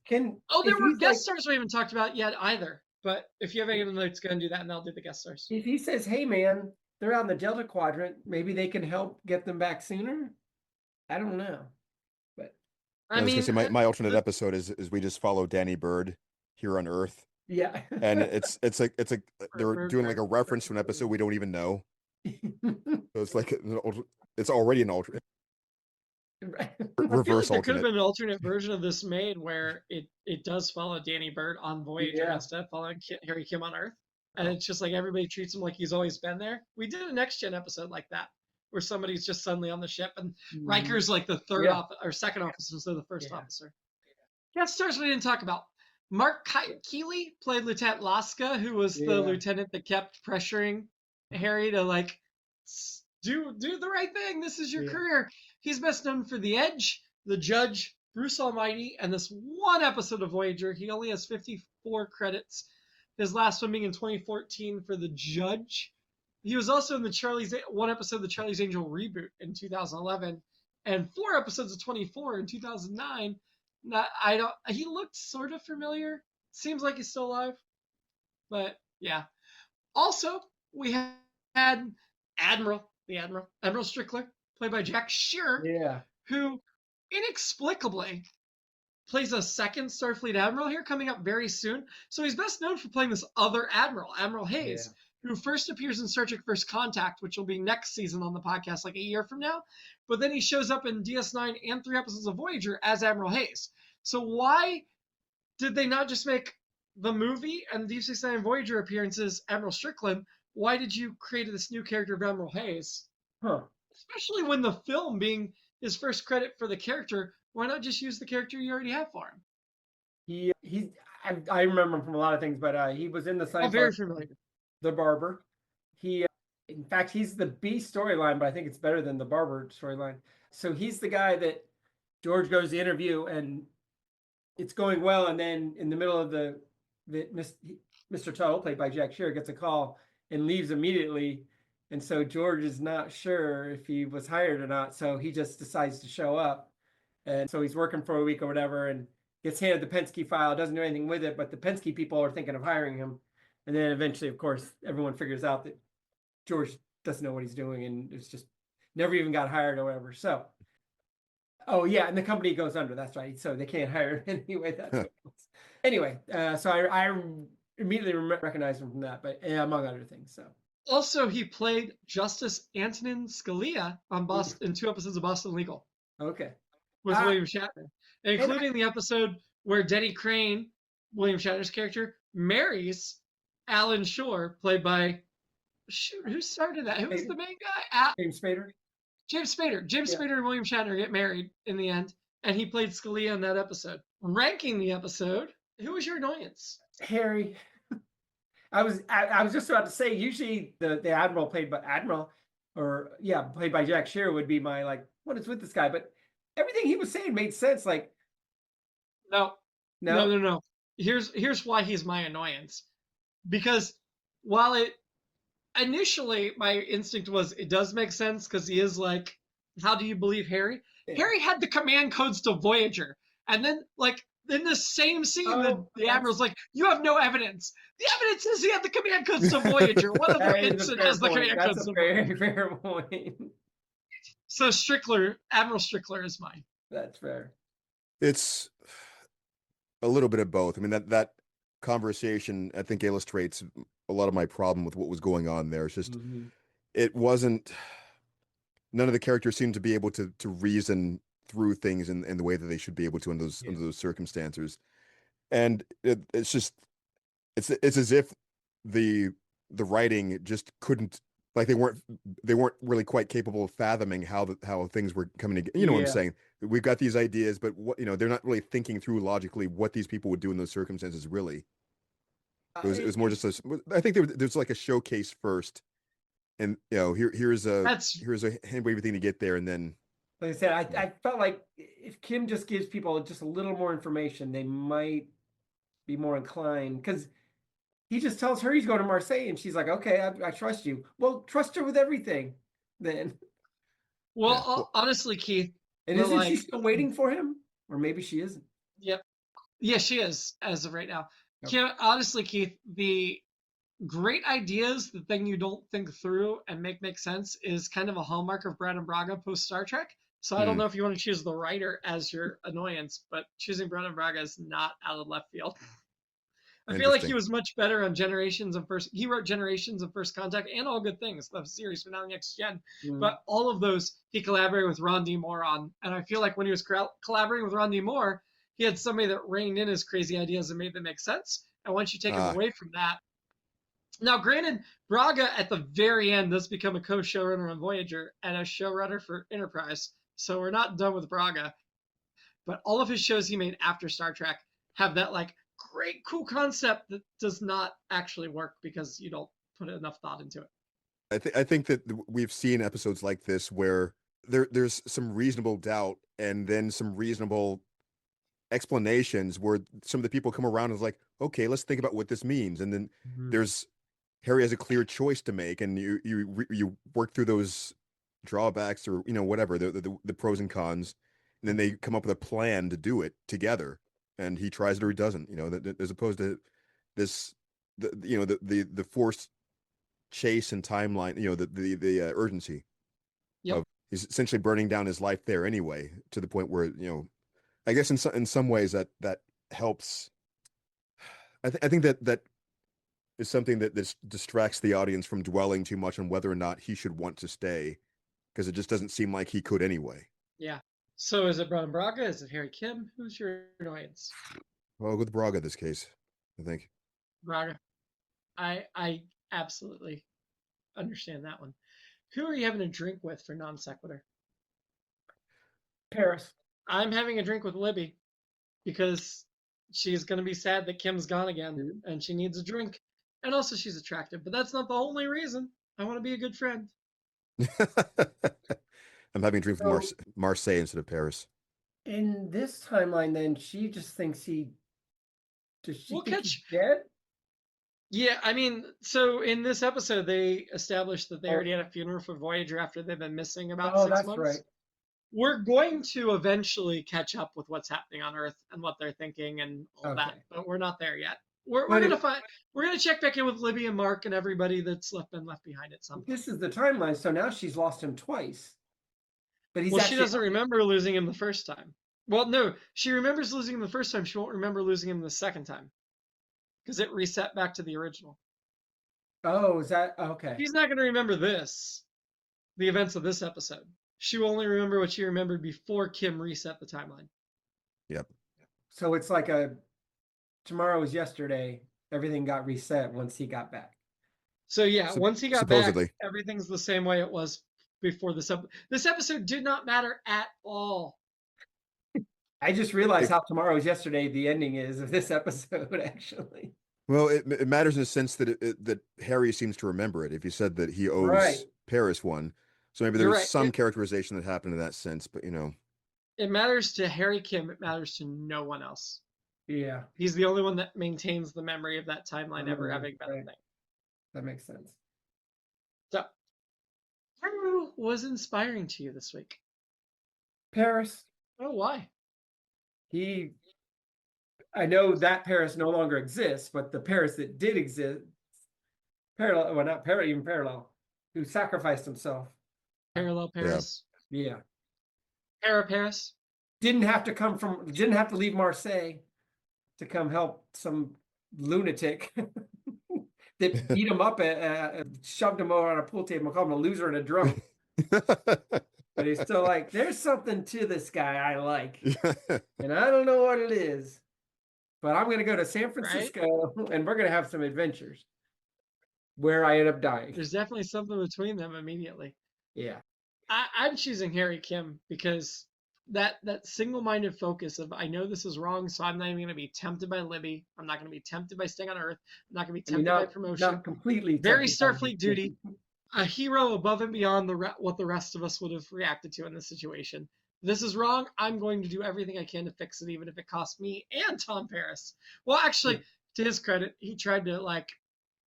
There were guest stars we haven't talked about yet either. But if you have anyone that's going to do that, and I'll do the guest stars. If he says, hey, man, they're out in the Delta Quadrant, maybe they can help get them back sooner? I don't know. But I was going to say, my alternate episode is we just follow Danny Bird here on Earth. Yeah. And it's like they're doing like a reference to an episode we don't even know. So it's like it's already an alternate. Reverse there could have alternate. been an alternate version of this made where it does follow Danny Bird on Voyager instead of following Harry Kim on Earth. And it's just like everybody treats him like he's always been there. We did a Next Gen episode like that, where somebody's just suddenly on the ship, and Riker's like the third or second officer instead of the first officer. Guest stars we didn't talk about. Mark Keeley played Lieutenant Laska, who was the lieutenant that kept pressuring Harry to like do the right thing. This is your career. He's best known for The Edge, The Judge, Bruce Almighty, and this one episode of Voyager. He only has 54 credits. His last one being in 2014 for The Judge. He was also in one episode of the Charlie's Angel reboot in 2011, and 4 episodes of 24 in 2009. He looked sort of familiar. Seems like he's still alive, but yeah. Also, we had Admiral Strickler, played by Jack Shearer, who inexplicably plays a second Starfleet Admiral here, coming up very soon. So he's best known for playing this other Admiral, Admiral Hayes, who first appears in Star Trek First Contact, which will be next season on the podcast, like a year from now. But then he shows up in DS9 and 3 episodes of Voyager as Admiral Hayes. So why did they not just make the movie and Deep Space Nine Voyager appearances Admiral Strickland? Why did you create this new character of Admiral Hayes? Especially when the film being his first credit for the character, why not just use the character you already have for him? I remember him from a lot of things, but he was in the Seinfeld. Very familiar. The Barber. In fact, he's the B storyline, but I think it's better than the Barber storyline. So he's the guy that George goes to interview, and it's going well, and then in the middle of Mr. Tuttle, played by Jack Shearer, gets a call and leaves immediately. And so George is not sure if he was hired or not, so he just decides to show up. And so he's working for a week or whatever, and gets handed the Penske file, doesn't do anything with it, but the Penske people are thinking of hiring him. And then eventually, of course, everyone figures out that George doesn't know what he's doing, and it's just never even got hired or whatever. So, and the company goes under. That's right. So they can't hire him anyway. That's what it was. Anyway, so I immediately recognized him from that, but among other things. So also he played Justice Antonin Scalia in 2 episodes of Boston Legal. Okay. With William Shatner, including the episode where Denny Crane, William Shatner's character, marries Alan Shore, played by who started that? Who was the main guy? James Spader. James Spader and William Shatner get married in the end, and he played Scalia in that episode. Ranking the episode, who was your annoyance? Harry. I was just about to say, usually the Admiral played by Jack Shearer would be my like, what is with this guy? But everything he was saying made sense. Like, no. Here's why he's my annoyance. Because while initially my instinct was it does make sense because he is like, how do you believe Harry? Yeah. Harry had the command codes to Voyager, and then like in the same scene, the Admiral's like, you have no evidence. The evidence is he had the command codes to Voyager. What other incident has the command codes to Voyager? That's a very fair point. So Admiral Strickler is mine. That's fair. It's a little bit of both. I mean, that conversation, I think, illustrates a lot of my problem with what was going on there. It's just, it wasn't, none of the characters seemed to be able to reason through things in the way that they should be able to under those circumstances. And it's just, it's as if the writing just couldn't, like they weren't really quite capable of fathoming how things were coming together. You know what I'm saying? We've got these ideas, but they're not really thinking through logically what these people would do in those circumstances. Really, it was more just I think there's like a showcase first, and here's a hand wavy thing to get there, and then. Like I said, I felt like if Kim just gives people just a little more information, they might be more inclined, because he just tells her he's going to Marseille, and she's like, okay, I trust you. Well, trust her with everything then. Well, honestly, Keith. And isn't she still waiting for him? Or maybe she isn't. Yep. Yeah, she is, as of right now. Okay. Honestly, Keith, the great ideas, the thing you don't think through and make sense, is kind of a hallmark of Brandon Braga post-Star Trek. So I don't know if you want to choose the writer as your annoyance, but choosing Brandon Braga is not out of left field. I feel like he was much better on he wrote Generations of First Contact and All Good Things, the series for Now Next Gen. But all of those he collaborated with Ron D. Moore on. And I feel like when he was collaborating with Ron D. Moore, he had somebody that reined in his crazy ideas and made them make sense. And once you take him away from that, now granted, Braga at the very end does become a co-showrunner on Voyager and a showrunner for Enterprise. So we're not done with Braga. But all of his shows he made after Star Trek have that like great cool concept that does not actually work because you don't put enough thought into it. I think that we've seen episodes like this where there's some reasonable doubt and then some reasonable explanations where some of the people come around and is like, okay, let's think about what this means. And then there's Harry has a clear choice to make, and you work through those drawbacks or whatever the pros and cons, and then they come up with a plan to do it together. And he tries it or he doesn't. As opposed to this, the forced chase and timeline. The urgency. Yep. He's essentially burning down his life there anyway, to the point where I guess in some ways that helps. I think that is something that distracts the audience from dwelling too much on whether or not he should want to stay, because it just doesn't seem like he could anyway. Yeah. So is it Brown Braga? Is it Harry Kim? Who's your annoyance? Well, I'll go with Braga this case, I think. Braga. I absolutely understand that one. Who are you having a drink with for non sequitur? Paris. I'm having a drink with Libby because she's going to be sad that Kim's gone again and she needs a drink. And also she's attractive, but that's not the only reason. I want to be a good friend. I'm having a drink with Marseille instead of Paris. In this timeline, then, she just thinks does she think he's dead? Yeah, I mean, so in this episode, they established that they already had a funeral for Voyager after they've been missing about 6 months. Right. We're going to eventually catch up with what's happening on Earth and what they're thinking and all that, but we're not there yet. We're gonna check back in with Libby and Mark and everybody that's been left behind at some point. This is the timeline, so now she's lost him twice. But she doesn't remember losing him the first time. Well, no, she remembers losing him the first time. She won't remember losing him the second time because it reset back to the original. Oh, is that okay? She's not going to remember the events of this episode. She will only remember what she remembered before Kim reset the timeline. Yep. So it's like tomorrow was yesterday. Everything got reset once he got back. So yeah, once he got back, everything's the same way it was before this episode. This episode did not matter at all. I just realized how tomorrow was yesterday the ending is of this episode, actually. Well, it matters in the sense that that Harry seems to remember it. If you said that he owes Paris one, so maybe there's some characterization that happened in that sense, but it matters to Harry Kim. It matters to no one else. Yeah, he's the only one that maintains the memory of that timeline ever having been a thing. That makes sense. So, who was inspiring to you this week? Paris. Oh, why? I know that Paris no longer exists, but the Paris that did exist, parallel, who sacrificed himself. Parallel Paris. Yeah. Paris. Didn't have to leave Marseille to come help some lunatic that beat him up, shoved him over on a pool table, called him a loser and a drunk. But he's still like, there's something to this guy I like. And I don't know what it is. But I'm going to go to San Francisco and we're going to have some adventures where I end up dying. There's definitely something between them immediately. Yeah. I'm choosing Harry Kim because that single-minded focus of, I know this is wrong, so I'm not even going to be tempted by Libby. I'm not going to be tempted by staying on Earth. I'm not going to be tempted by promotion. Not completely. Very Starfleet duty. A hero above and beyond what the rest of us would have reacted to in this situation. This is wrong. I'm going to do everything I can to fix it, even if it costs me and Tom Paris. Well, actually, to his credit, he tried to,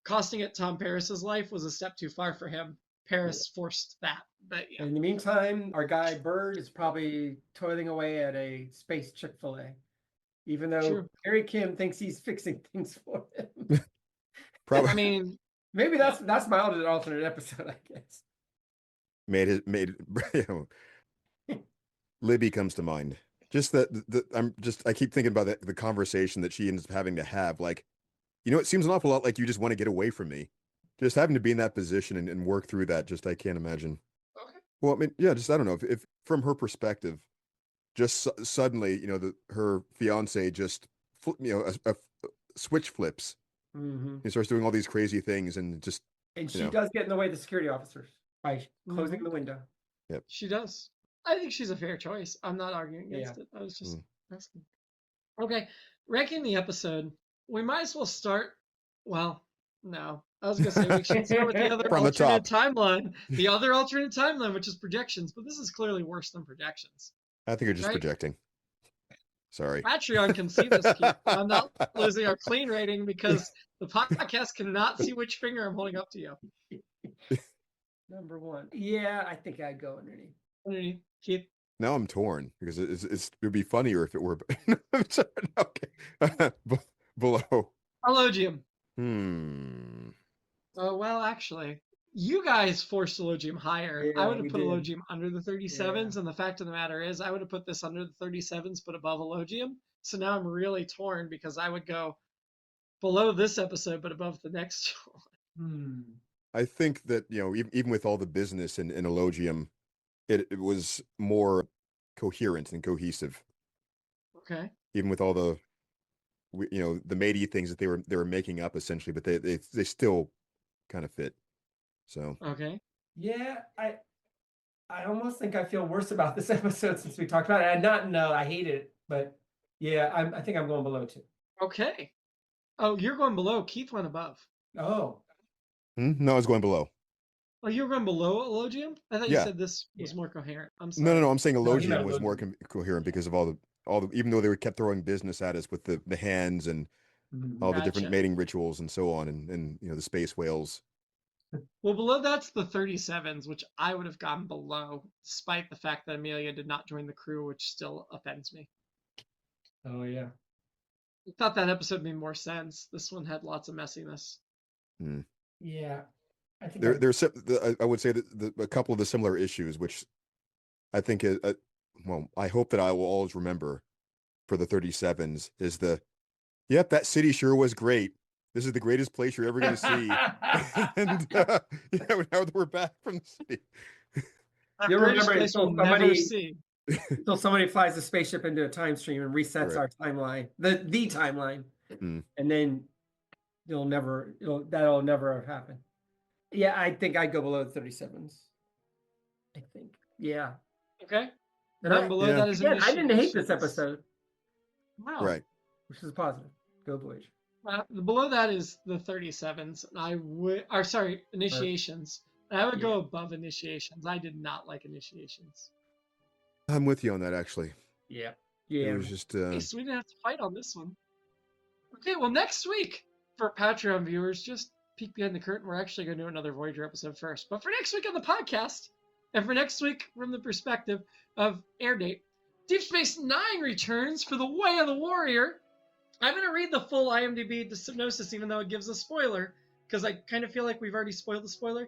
costing it Tom Paris's life was a step too far for him. Paris forced that. But yeah. In the meantime, our guy Bird is probably toiling away at a space Chick-fil-A, even though Harry Kim thinks he's fixing things for him. Probably. I mean, maybe that's my alternate episode, I guess. Libby comes to mind. Just I keep thinking about the conversation that she ends up having to have. Like, it seems an awful lot like you just want to get away from me. Just having to be in that position and work through that, just I can't imagine. Okay. Well, I mean, yeah, just I don't know if from her perspective, just suddenly, her fiance just, a switch flips. He starts doing all these crazy things and just. And she does get in the way of the security officers by closing the window. Yep. She does. I think she's a fair choice. I'm not arguing against it. I was just asking. Okay, ranking the episode. We might as well start. Well, no. I was going to say we should start with the other alternate timeline. The other alternate timeline, which is projections. But this is clearly worse than projections. I think you're just projecting. Sorry. Patreon can see this, Keith. I'm not losing our clean rating because the podcast cannot see which finger I'm holding up to you. Number 1. Yeah, I think I'd go underneath. Underneath, Keith. Now I'm torn because it would be funnier if it were. Okay. Below. Elogium. Oh, well, actually, you guys forced Elogium higher. Yeah, I would have put Elogium under the 37s, and the fact of the matter is I would have put this under the 37s but above Elogium. So now I'm really torn because I would go below this episode but above the next one. I think that, even with all the business in Elogium, it was more coherent and cohesive. Okay. Even with all the, the matey things that they were making up essentially, but they still kind of fit. So. Okay. Yeah, I almost think I feel worse about this episode since we talked about it. I hate it, but yeah, I think I'm going below too. Okay. Oh, you're going below. Keith went above. Oh. No, I was going below. Oh, you were going below Elogium? I thought you said this was more coherent. I'm sorry. No. I'm saying Elogium was more coherent because of all the even though they kept throwing business at us with the hands and all the different mating rituals and so on, and the space whales. Well, below that's the 37s, which I would have gone below, despite the fact that Amelia did not join the crew, which still offends me. Oh, yeah. I thought that episode made more sense. This one had lots of messiness. Yeah. I think I would say that a couple of the similar issues, which I think, I hope that I will always remember for the 37s is yep, that city sure was great. This is the greatest place you're ever going to see. And now that we're back from the city. You remember until somebody flies a spaceship into a time stream and resets our timeline, the timeline, and then that'll never have happened. Yeah, I think I'd go below the 37s. I think, yeah. Okay. And below that is I didn't hate this episode. Wow. Right. Which is positive. Go Voyager. Below that is the 37s. Initiations. And I would go above initiations. I did not like initiations. I'm with you on that, actually. Yeah. It was just. So we didn't have to fight on this one. Okay, well, next week, for Patreon viewers, just peek behind the curtain. We're actually going to do another Voyager episode first. But for next week on the podcast, and for next week from the perspective of air date, Deep Space Nine returns for the Way of the Warrior. I'm going to read the full IMDb synopsis, even though it gives a spoiler, because I kind of feel like we've already spoiled the spoiler.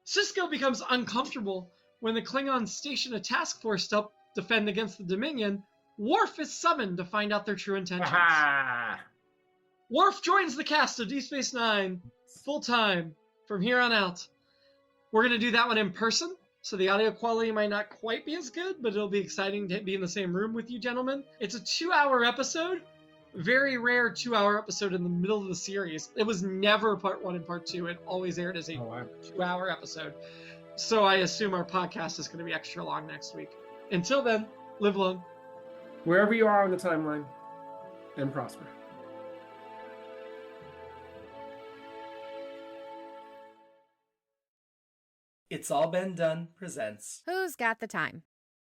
Sisko becomes uncomfortable when the Klingons station a task force to help defend against the Dominion. Worf is summoned to find out their true intentions. Worf joins the cast of Deep Space Nine full-time from here on out. We're going to do that one in person, so the audio quality might not quite be as good, but it'll be exciting to be in the same room with you gentlemen. It's a 2-hour episode. Very rare 2-hour episode in the middle of the series. It was never part 1 and part 2. It always aired as a 2-hour episode. So I assume our podcast is going to be extra long next week. Until then, live long. Wherever you are on the timeline, and prosper. It's All Been Done presents Who's Got the Time?